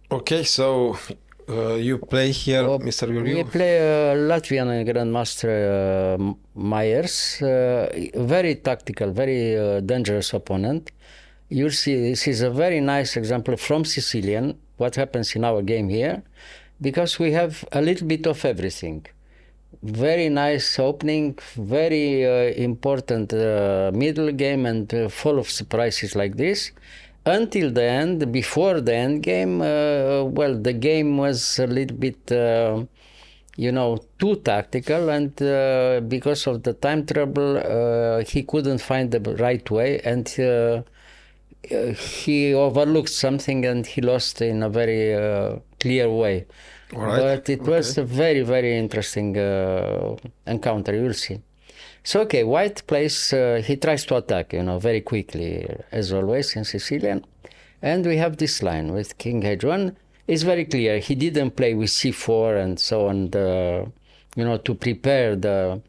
Okay, so you play here, Mr. We Gheorghiu? play Latvian Grandmaster Meijers, very tactical, very dangerous opponent. You'll see this is a very nice example from Sicilian, what happens in our game here, because we have a little bit of everything. Very nice opening, very important middle game, and full of surprises like this. Until the end, before the end game, well, the game was a little bit, too tactical, and because of the time trouble, he couldn't find the right way, and he overlooked something, and he lost in a very clear way. All right. But it was a very, very interesting encounter, you'll see. So, okay, White plays, he tries to attack, very quickly, as always in Sicilian. And we have this line with King H1. It's very clear. He didn't play with C4 and so on, to prepare the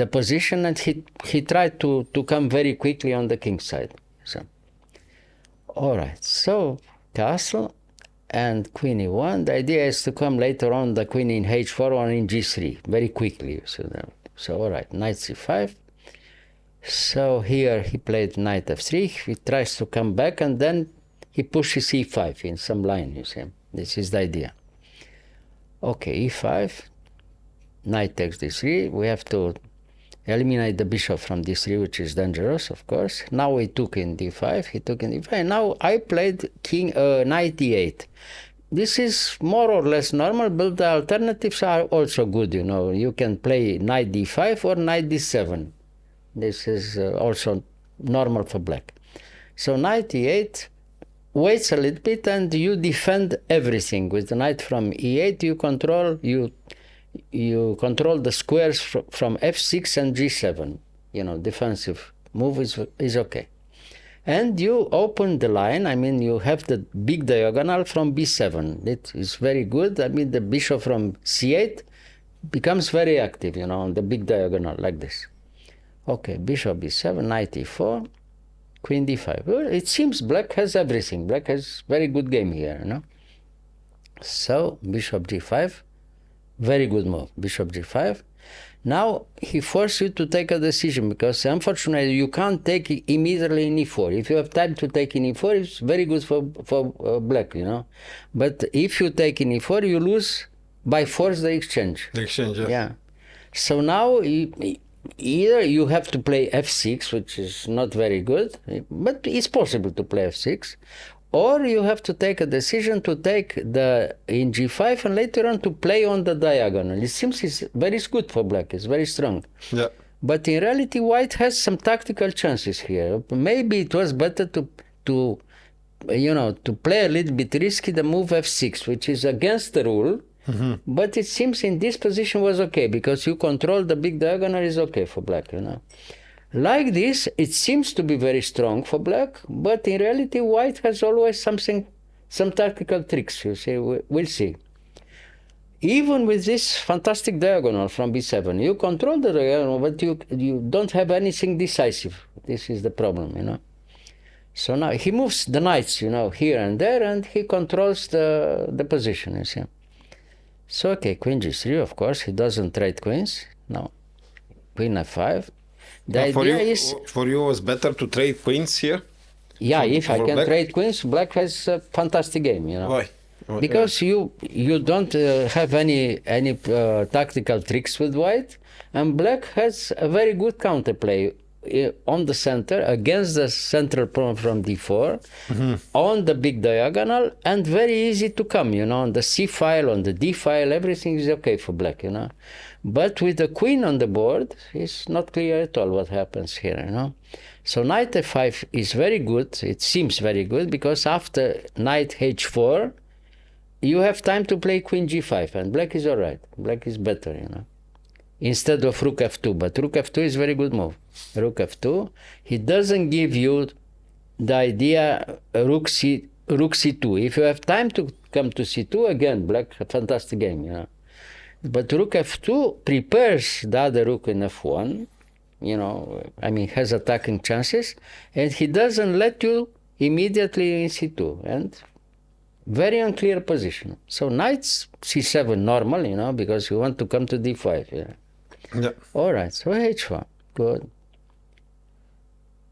position, and he tried to come very quickly on the king side. So, all right, so castle and queen e1. The idea is to come later on the queen in h4 or in g3 very quickly. So all right, knight c5. So here he played knight f3. He tries to come back, and then he pushes e5 in some line, you see. This is the idea. Okay, e5. Knight takes d3. We have to eliminate the bishop from d3, which is dangerous, of course. Now we took in d5, he took in d5. Now I played knight e8. This is more or less normal, but the alternatives are also good, You can play knight d5 or knight d7. This is also normal for black. So knight e8, waits a little bit, and you defend everything. With the knight from e8, you control the squares from f6 and g7. Defensive move is okay. And you open the line. I mean, you have the big diagonal from b7. It is very good. I mean, the bishop from c8 becomes very active, on the big diagonal like this. Okay, bishop b7, knight e4, queen d5. Well, it seems black has everything. Black has very good game here, So bishop g5. Very good move, bishop g5. Now he forces you to take a decision, because unfortunately you can't take immediately in e4. If you have time to take in e4, it's very good for black, But if you take in e4, you lose by force the exchange. The exchange, yeah. Yeah. So now either you have to play f6, which is not very good, but it's possible to play f6, or you have to take a decision to take in g5 and later on to play on the diagonal. It seems it's very good for black. It's very strong. Yeah. But in reality, white has some tactical chances here. Maybe it was better to play a little bit risky the move f6, which is against the rule. Mm-hmm. But it seems in this position was okay, because you control the big diagonal is okay for black, Like this, it seems to be very strong for black, but in reality, white has always some tactical tricks, you see. We'll see. Even with this fantastic diagonal from b7, you control the diagonal, but you don't have anything decisive. This is the problem, So now he moves the knights, here and there, and he controls the position, you see. So, okay, queen g3, of course, he doesn't trade queens. No. Queen f5. The idea is... For you, it was better to trade queens here? Yeah, if I can trade queens, black has a fantastic game, Why? Because you don't have any tactical tricks with white, and black has a very good counterplay on the center, against the central pawn from d4, mm-hmm. on the big diagonal, and very easy to come, on the c file, on the d file, everything is okay for black, But with the queen on the board, it's not clear at all what happens here, So knight f5 is very good. It seems very good, because after knight h4, you have time to play queen g5, and black is all right. Black is better, instead of rook f2. But rook f2 is a very good move. Rook f2. He doesn't give you the idea rook c2. If you have time to come to c2, again, black, a fantastic game, But rook f2 prepares the other rook in f1, has attacking chances, and he doesn't let you immediately in c2. And Very unclear position. So knight c7 normal, you know, because you want to come to d5. Yeah. All right, so h1, good.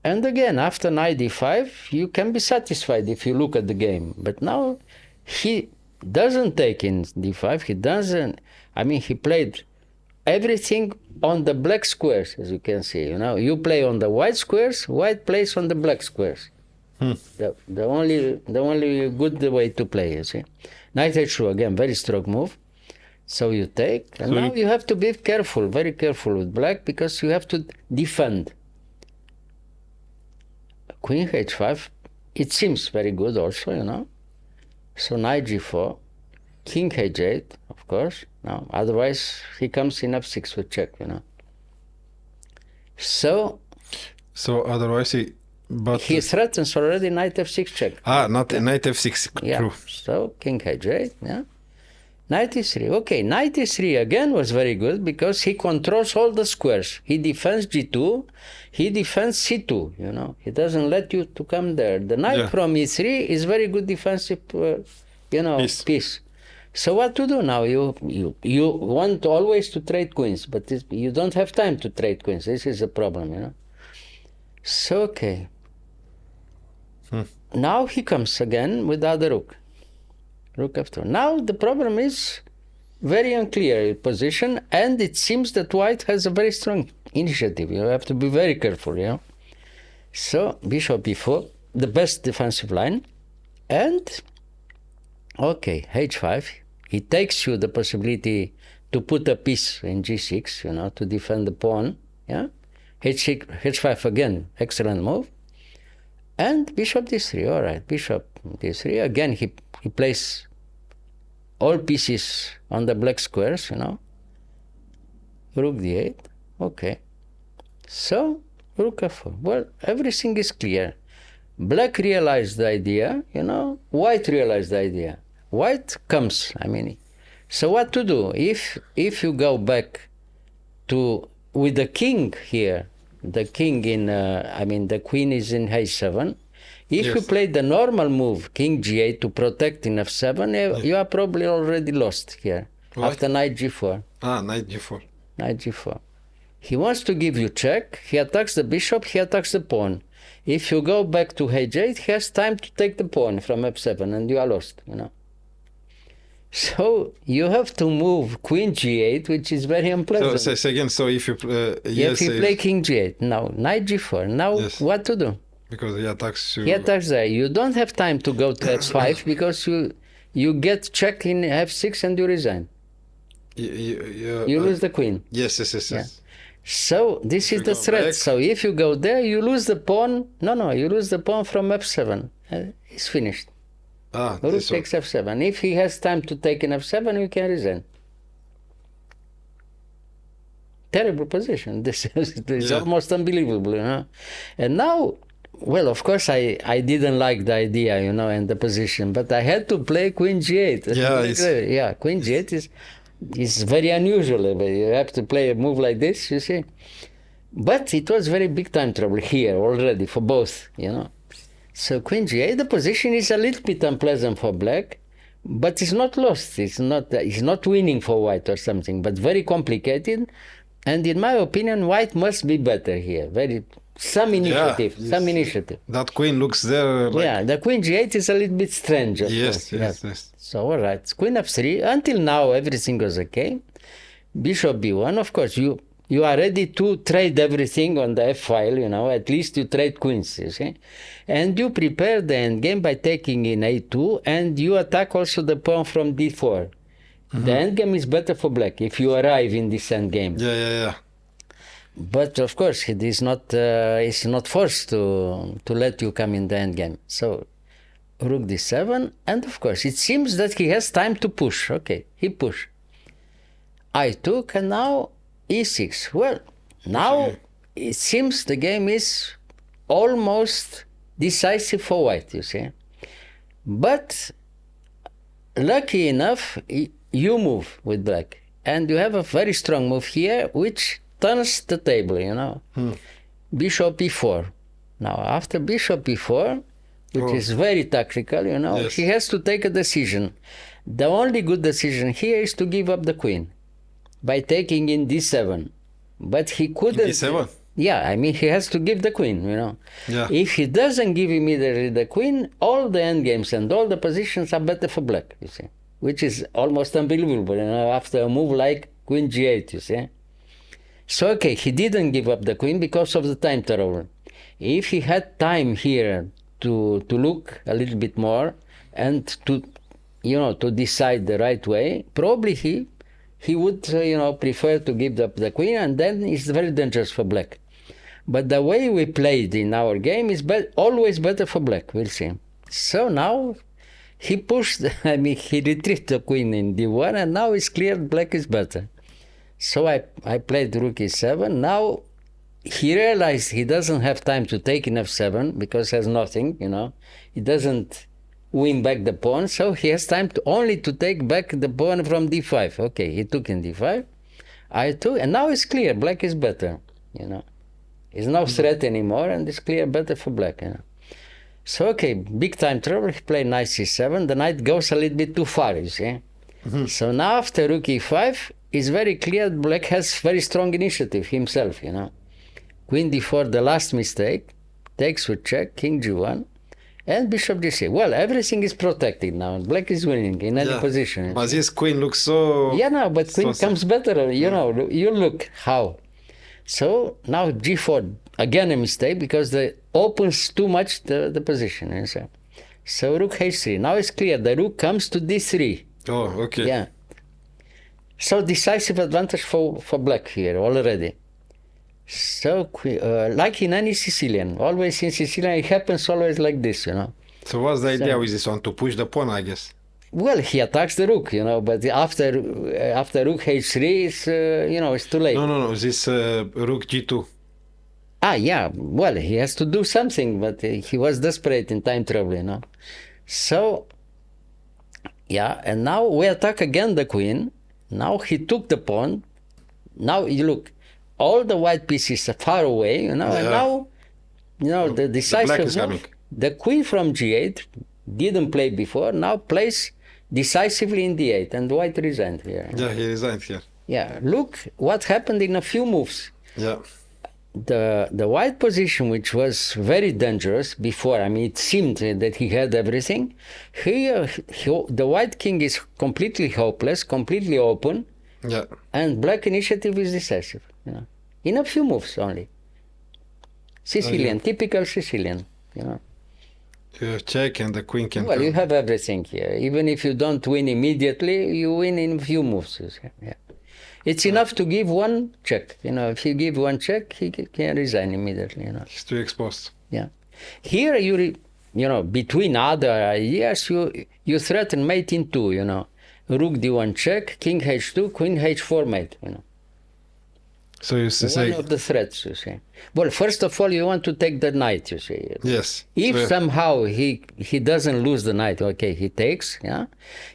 And again, after knight d5, you can be satisfied if you look at the game. But now he doesn't take in d5. He doesn't. I mean, he played everything on the black squares, as you can see. You know, you play on the white squares, white plays on the black squares. The only good way to play, you see. Knight h2, again, very strong move. So you take, and now you have to be careful, very careful with black, because you have to defend. Queen h5, it seems very good also, you know. So knight g4, king h8, of course. Now, otherwise, he comes in f6 with check, you know. So otherwise he threatens already knight f6 check. Not knight f6. Yeah. True. So king h8, yeah. Knight e3. Okay, knight e3 again was very good because he controls all the squares. He defends g2, he defends c2, you know. He doesn't let you to come there. The knight from e3 is very good defensive, piece. So what to do now? You want always to trade queens, but you don't have time to trade queens. This is a problem, you know. So, okay. Now he comes again with the other rook. Rook f2. Now the problem is very unclear position, and it seems that white has a very strong initiative. You have to be very careful, you know. So bishop e4, the best defensive line, and okay, h5. He takes you the possibility to put a piece in g6, you know, to defend the pawn. Yeah, h5 again, excellent move. And bishop d3, all right, bishop d3. Again, he plays all pieces on the black squares, you know. Rook d8, okay. So, rook f4. Well, everything is clear. Black realized the idea, you know. White realized the idea. White comes, I mean. So what to do? If you go back to, with the king here, the king in, the queen is in h7. If you play the normal move, king g8, to protect in f7, you are probably already lost here. What? After knight g4. Knight g4. Knight g4. He wants to give you check. He attacks the bishop, he attacks the pawn. If you go back to h8, he has time to take the pawn from f7, and you are lost, you know. So you have to move queen g8, which is very unpleasant. So again, so if you if you play king g8, now knight g4, now what to do? Because he attacks you. He attacks there. You don't have time to go to f5 because you get check in f6 and you resign. You lose the queen. Yes. Yeah. So this is the threat. Back. So if you go there, you lose the pawn. No, you lose the pawn from f7. It's finished. Rook takes f7. If he has time to take in f7, you can resign. Terrible position. This is almost unbelievable, you know. And now, well, of course, I didn't like the idea, you know, and the position, but I had to play queen g8. Queen g8 is very unusual. You have to play a move like this, you see. But it was very big time trouble here already for both, you know. So queen g8, the position is a little bit unpleasant for black, but it's not lost. It's not winning for white or something, but very complicated. And in my opinion, white must be better here. Some initiative. That queen looks there. The queen g8 is a little bit strange. Yes. So all right, queen f3. Until now, everything was okay. Bishop b1. Of course, you are ready to trade everything on the f-file, you know, at least you trade queens, you see. And you prepare the endgame by taking in a2, and you attack also the pawn from d4. The endgame is better for black if you arrive in this endgame. Yeah. But of course, it is not, it's not forced to let you come in the endgame. So, rook d7, and of course, it seems that he has time to push. Okay, he pushed. I took, and now e6. Well, now it seems the game is almost decisive for white, you see. But lucky enough, you move with black. And you have a very strong move here, which turns the table, you know. Bishop e4. Now, after bishop e4, which is very tactical, you know. Yes. He has to take a decision. The only good decision here is to give up the queen by taking in d7. But he couldn't. D7? Yeah, I mean, he has to give the queen, you know. Yeah. If he doesn't give immediately the queen, all the endgames and all the positions are better for black, you see, which is almost unbelievable, you know, after a move like queen g8, you see. So, okay, he didn't give up the queen because of the time travel. If he had time here to look a little bit more and to, you know, to decide the right way, probably he would, you know, prefer to give up the queen, and then it's very dangerous for black. But the way we played in our game is always better for black, we'll see. So now he pushed, I mean, he retrieved the queen in d1, and now it's clear black is better. So I played rook e7. Now he realized he doesn't have time to take in f7 because he has nothing, you know. He doesn't win back the pawn, so he has time only to take back the pawn from d5. Okay, he took in d5, I took, and now it's clear, black is better, you know. It's no threat anymore, and it's clear better for black, you know. So, okay, big time trouble, he played knight c7, the knight goes a little bit too far, you see. So now after rook e5, it's very clear black has very strong initiative himself, you know. Queen d4, the last mistake, takes with check, king g1, and bishop d6. Well, everything is protected now, and black is winning in any position. But this queen looks so... Yeah, no, but queen comes better, you know, you look how. So now g4, again a mistake, because it opens too much the position. And so rook h3, now it's clear, the rook comes to d3. Oh, okay. Yeah. So decisive advantage for black here already. So, like in any Sicilian, always in Sicilian, it happens always like this, you know. So what's the idea with this one? To push the pawn, I guess? Well, he attacks the rook, you know, but after rook h3, it's, you know, it's too late. No, this rook g2. Ah, yeah, well, he has to do something, but he was desperate in time travel, you know. So, yeah, and now we attack again the queen. Now he took the pawn. Now you look, all the white pieces are far away, you know, and now, you know, the decisive move, the queen from g8 didn't play before, now plays decisively in d8, and white resigned here. Yeah, he resigned here. Yeah, look what happened in a few moves. Yeah. The white position, which was very dangerous before, I mean, it seemed that he had everything. Here, the white king is completely hopeless, completely open, yeah, and black initiative is decisive, you know, in a few moves only. Sicilian, typical Sicilian, you know. You have check and the queen can Well, come. you have everything here. Even if you don't win immediately, you win in a few moves. Yeah. It's enough to give one check. You know, if you give one check, he can resign immediately, you know. He's too exposed. Yeah. Here, you know, between other ideas, you threaten mate in two, you know. Rook d1 check, king h2, queen h4 mate, you know. So you say... One of the threats, you see. Well, first of all, you want to take the knight, you see. Yes. If somehow he doesn't lose the knight, okay, he takes, yeah.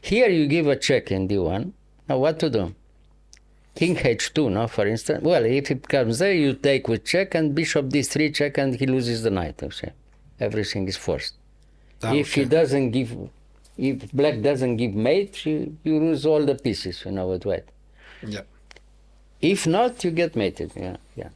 Here you give a check in d1. Now what to do? King h2, no, for instance. Well, if it comes there, you take with check, and bishop d3 check, and he loses the knight, you see. Everything is forced. If he doesn't give, if black doesn't give mate, you lose all the pieces, you know, with white. Yeah. If not, you get mated, yeah.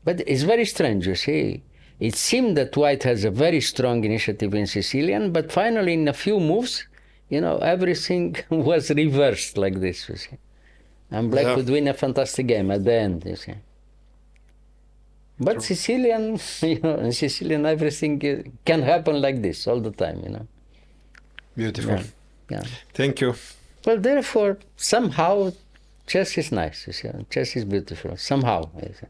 But it's very strange, you see. It seemed that white has a very strong initiative in Sicilian, but finally in a few moves, you know, everything was reversed like this, you see. And black could win a fantastic game at the end, you see. But Sicilian, you know, in Sicilian everything can happen like this all the time, you know. Beautiful. Yeah. Thank you. Well, therefore, somehow, chess is nice, you see. Chess is beautiful, somehow. You see.